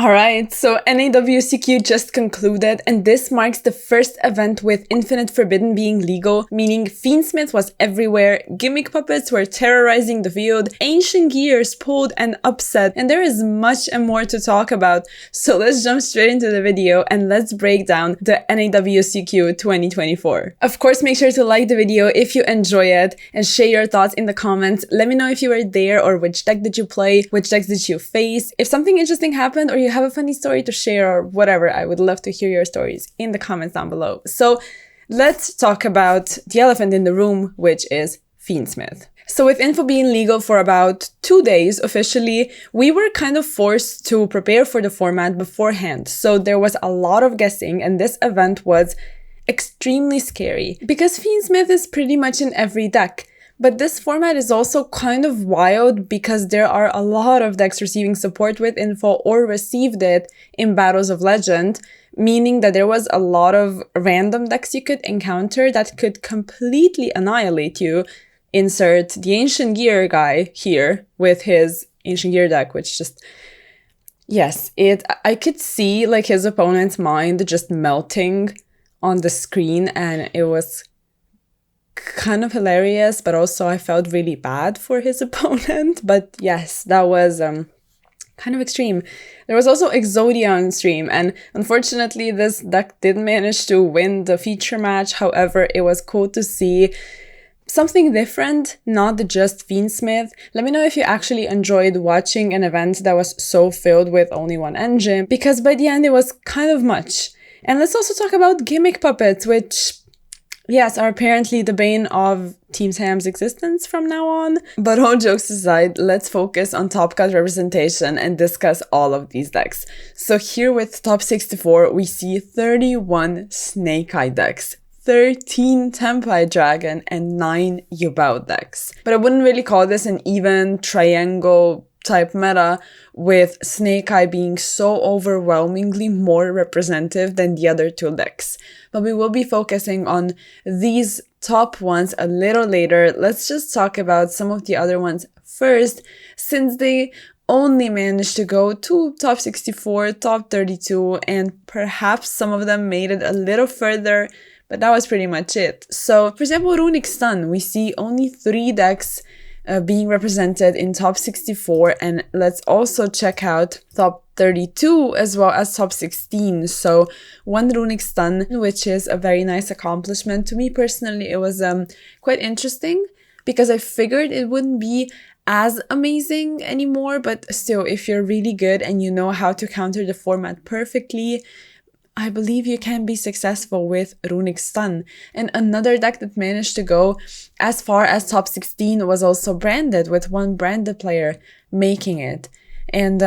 Alright, so NAWCQ just concluded, and this marks the first event with Infinite Forbidden being legal, meaning Fiendsmith was everywhere, gimmick puppets were terrorizing the field, ancient gears pulled and upset, and there is much and more to talk about. So let's jump straight into the video and let's break down the NAWCQ 2024. Of course, make sure to like the video if you enjoy it and share your thoughts in the comments. Let me know if you were there or which deck did you play, which decks did you face. If something interesting happened or you have a funny story to share or whatever, I would love to hear your stories in the comments down below. So let's talk about the elephant in the room, which is Fiendsmith. So with info being legal for about 2 days officially, we were kind of forced to prepare for the format beforehand. So there was a lot of guessing, and this event was extremely scary because Fiendsmith is pretty much in every deck. But this format is also kind of wild because there are a lot of decks receiving support with info or received it in Battles of Legend, meaning that there was a lot of random decks you could encounter that could completely annihilate you. Insert the Ancient Gear guy here with his Ancient Gear deck, which just... yes, I could see like his opponent's mind just melting on the screen, and it was kind of hilarious, but also I felt really bad for his opponent. But yes, that was kind of extreme. There was also Exodia on stream, and unfortunately this deck didn't manage to win the feature match. However, it was cool to see something different, not just Fiendsmith. Let me know if you actually enjoyed watching an event that was so filled with only one engine, because by the end it was kind of much. And let's also talk about gimmick puppets, which, yes, are apparently the bane of Team Sam's existence from now on. But all jokes aside, let's focus on top cut representation and discuss all of these decks. So here with top 64, we see 31 Snake Eye decks, 13 Tempai Dragon, and 9 Yubao decks. But I wouldn't really call this an even triangle type meta, with Snake Eye being so overwhelmingly more representative than the other two decks. But we will be focusing on these top ones a little later. Let's just talk about some of the other ones first, since they only managed to go to top 64, top 32, and perhaps some of them made it a little further, but that was pretty much it. So, for example, Runic Stun, we see only 3 decks being represented in top 64, and let's also check out top 32 as well as top 16. So 1 Runic Stun, which is a very nice accomplishment. To me personally, it was quite interesting because I figured it wouldn't be as amazing anymore, but still, if you're really good and you know how to counter the format perfectly, I believe you can be successful with Runic Stun. And another deck that managed to go as far as top 16 was also branded, with 1 branded player making it. And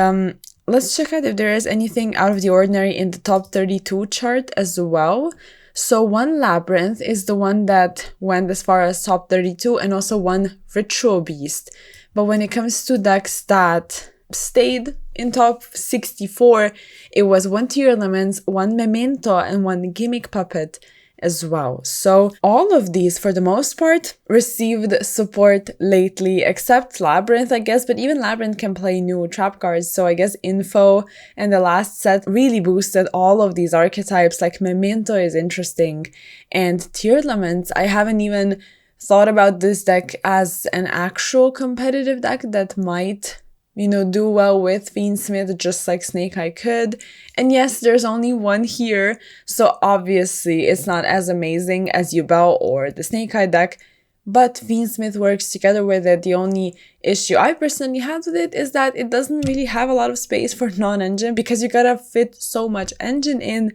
let's check out if there is anything out of the ordinary in the top 32 chart as well. So 1 Labyrinth is the one that went as far as top 32, and also 1 Ritual Beast. But when it comes to decks that stayed in top 64, it was 1 Tear Elements, 1 Memento, and 1 Gimmick Puppet as well. So all of these, for the most part, received support lately, except Labyrinth, I guess, but even Labyrinth can play new trap cards, so I guess Info and the last set really boosted all of these archetypes. Like Memento is interesting, and Tear Elements, I haven't even thought about this deck as an actual competitive deck that might, you know, do well with Fiendsmith, just like Snake Eye could. And yes, there's only 1 here, so obviously it's not as amazing as Yubao or the Snake Eye deck, but Fiendsmith works together with it. The only issue I personally had with it is that it doesn't really have a lot of space for non-engine, because you gotta fit so much engine in.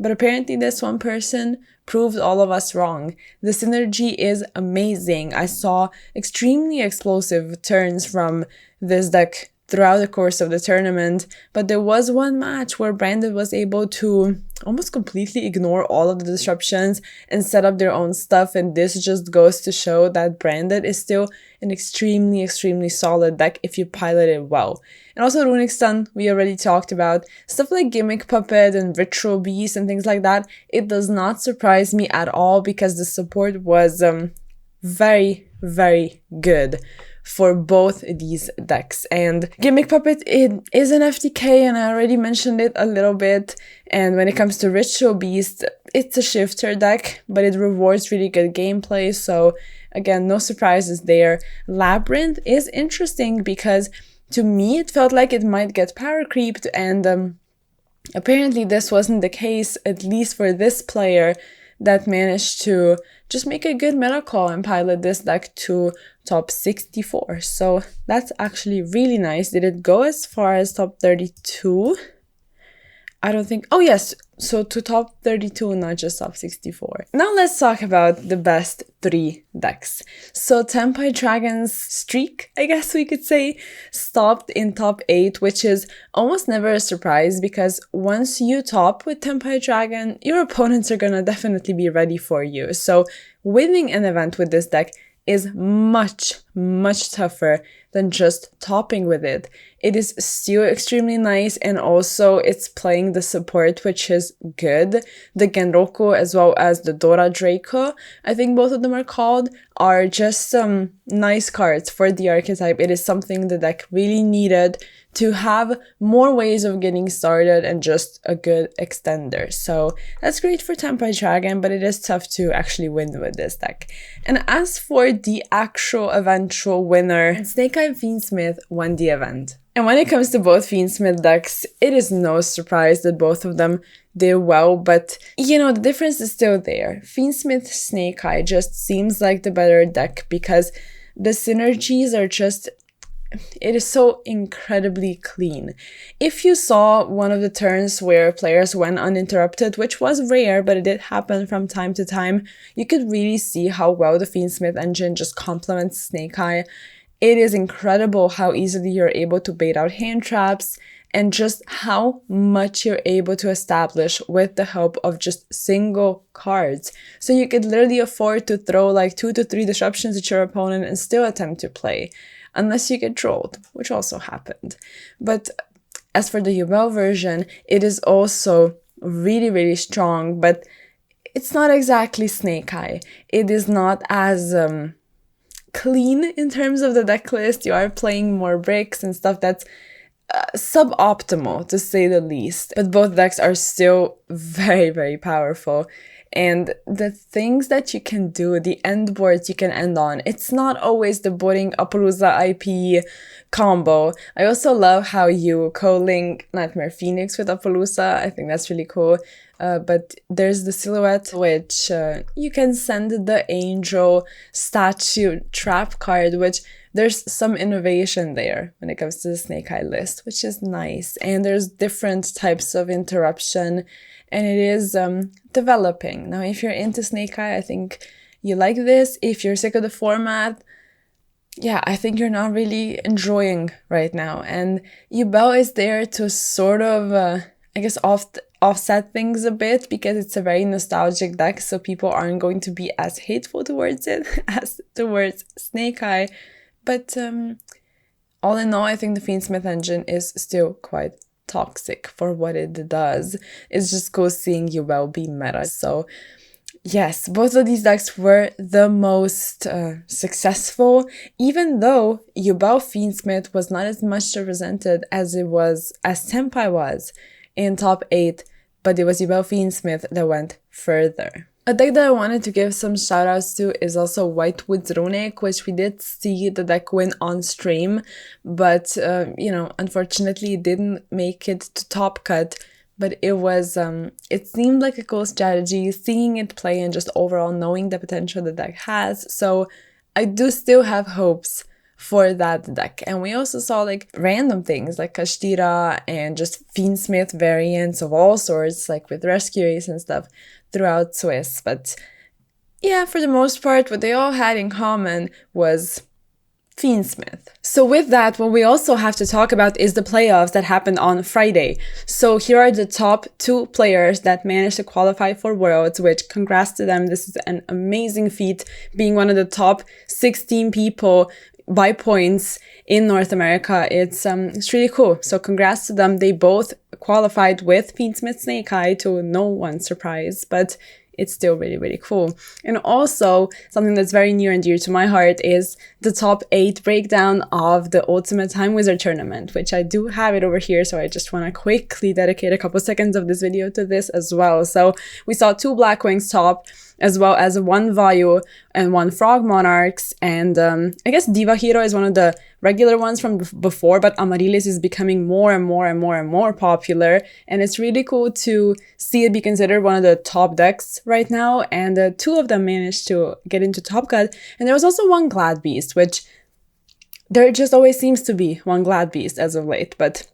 But apparently this one person proved all of us wrong. The synergy is amazing. I saw extremely explosive turns from this deck throughout the course of the tournament, but there was one match where Branded was able to almost completely ignore all of the disruptions and set up their own stuff, and this just goes to show that Branded is still an extremely solid deck if you pilot it well. And also Runic Stun, we already talked about. Stuff like Gimmick Puppet and Ritual Beast and things like that, it does not surprise me at all because the support was very good for both these decks. And Gimmick Puppet, it is an FTK, and I already mentioned it a little bit. And when it comes to Ritual Beast, it's a shifter deck, but it rewards really good gameplay. So again, no surprises there. Labyrinth is interesting because to me, it felt like it might get power creeped, and apparently this wasn't the case, at least for this player that managed to just make a good meta call and pilot this deck to top 64. So that's actually really nice. Did it go as far as top 32? I don't think. Oh, yes. So to top 32, not just top 64. Now let's talk about the best 3 decks. So Tenpai Dragon's streak, I guess we could say, stopped in top 8, which is almost never a surprise because once you top with Tenpai Dragon, your opponents are gonna definitely be ready for you. So winning an event with this deck is much, much tougher than just topping with it. It is still extremely nice, and also it's playing the support, which is good. The Genroku as well as the Dora Draco, I think both of them are called, are just nice cards for the archetype. It is something the deck really needed to have more ways of getting started and just a good extender. So that's great for Tenpai Dragon, but it is tough to actually win with this deck. And as for the actual eventual winner, Snake Eye Fiendsmith won the event. And when it comes to both Fiendsmith decks, it is no surprise that both of them did well, but you know, the difference is still there. Fiendsmith Snake Eye just seems like the better deck because the synergies are just, it is so incredibly clean. If you saw one of the turns where players went uninterrupted, which was rare, but it did happen from time to time, you could really see how well the Fiendsmith engine just complements Snake Eye. It is incredible how easily you're able to bait out hand traps and just how much you're able to establish with the help of just single cards. So you could literally afford to throw like 2 to 3 disruptions at your opponent and still attempt to play. Unless you get trolled, which also happened. But as for the Yubel version, it is also really, really strong, but it's not exactly Snake Eye. It is not as clean in terms of the deck list. You are playing more bricks and stuff that's suboptimal, to say the least. But both decks are still very, very powerful. And the things that you can do, the end boards you can end on, it's not always the boarding Appaloosa IP combo. I also love how you co-link Nightmare Phoenix with Appaloosa. I think that's really cool. But there's the Silhouette, which you can send the Angel Statue Trap card, which there's some innovation there when it comes to the Snake Eye list, which is nice. And there's different types of interruption, and it is developing. Now, if you're into Snake Eye, I think you like this. If you're sick of the format, yeah, I think you're not really enjoying right now. And Yubel is there to sort of, I guess, offset things a bit because it's a very nostalgic deck, so people aren't going to be as hateful towards it as towards Snake Eye. But all in all, I think the Fiendsmith engine is still quite toxic for what it does. It's just cool seeing Yubel be meta. So yes, both of these decks were the most successful, even though Yubel Fiendsmith was not as much represented as Tenpai was in top 8, but it was Yubel Fiendsmith that went further. A deck that I wanted to give some shoutouts to is also Whitewoods Runic, which we did see the deck win on stream, but unfortunately it didn't make it to top cut. But it was, it seemed like a cool strategy, seeing it play and just overall knowing the potential the deck has. So I do still have hopes for that deck. And we also saw like random things like Kashtira and just Fiendsmith variants of all sorts, like with Rescue Ace and stuff throughout Swiss. But yeah, for the most part, what they all had in common was Fiendsmith. So with that, what we also have to talk about is the playoffs that happened on Friday. So here are the top 2 players that managed to qualify for Worlds, which congrats to them. This is an amazing feat, being one of the top 16 people by points in North America. It's really cool. So congrats to them. They both qualified with Fiendsmith Snake Eye, to no one's surprise, but it's still really, really cool. And also, something that's very near and dear to my heart is the top 8 breakdown of the Ultimate Time Wizard Tournament, which I do have it over here, so I just want to quickly dedicate a couple seconds of this video to this as well. So we saw 2 Black Wings top, as well as 1 Vayu and 1 Frog Monarchs, and I guess Diva Hero is one of the regular ones from before, but Amaryllis is becoming more and more and more and more popular, and it's really cool to see it be considered one of the top decks right now, and 2 of them managed to get into Top Cut, and there was also 1 Glad Beast, which there just always seems to be 1 Glad Beast as of late, but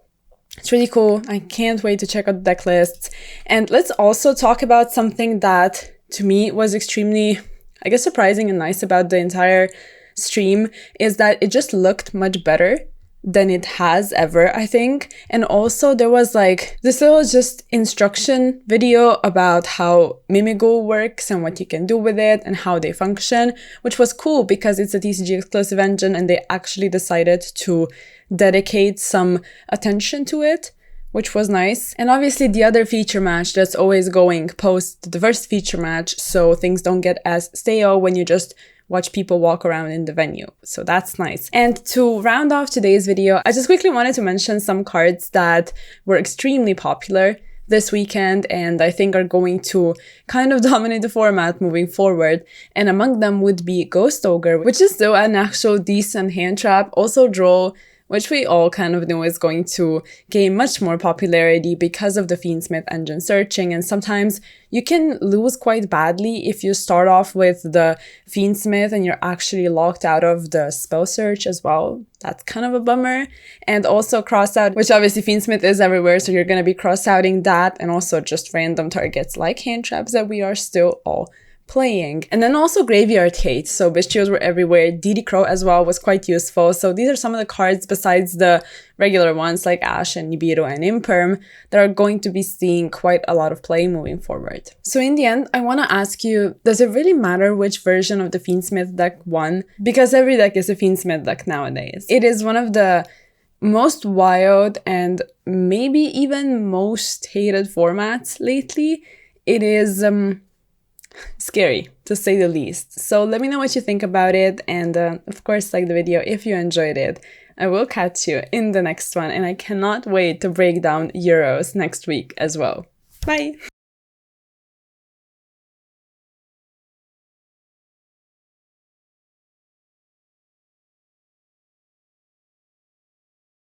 it's really cool. I can't wait to check out the deck lists. And let's also talk about something that to me was extremely, I guess, surprising and nice about the entire stream, is that it just looked much better than it has ever, I think. And also there was like this little just instruction video about how Mimigo works and what you can do with it and how they function, which was cool because it's a TCG exclusive engine and they actually decided to dedicate some attention to it, which was nice. And obviously the other feature match that's always going post the first feature match, so things don't get as stale when you just watch people walk around in the venue. So that's nice. And to round off today's video, I just quickly wanted to mention some cards that were extremely popular this weekend and I think are going to kind of dominate the format moving forward. And among them would be Ghost Ogre, which is still an actual decent hand trap. Also Droll, which we all kind of know is going to gain much more popularity because of the Fiendsmith engine searching, and sometimes you can lose quite badly if you start off with the Fiendsmith and you're actually locked out of the spell search as well. That's kind of a bummer. And also Crossout, which obviously Fiendsmith is everywhere, so you're going to be cross-outing that, and also just random targets like hand traps that we are still all playing. And then also Graveyard Hate, so Bestios were everywhere. DD Crow as well was quite useful. So these are some of the cards besides the regular ones like Ash and Nibiru and Imperm that are going to be seeing quite a lot of play moving forward. So in the end, I want to ask you, does it really matter which version of the Fiendsmith deck won? Because every deck is a Fiendsmith deck nowadays. It is one of the most wild and maybe even most hated formats lately. It is scary, to say the least. So let me know what you think about it, and of course like the video if you enjoyed it. I will catch you in the next one, and I cannot wait to break down Euros next week as well. Bye!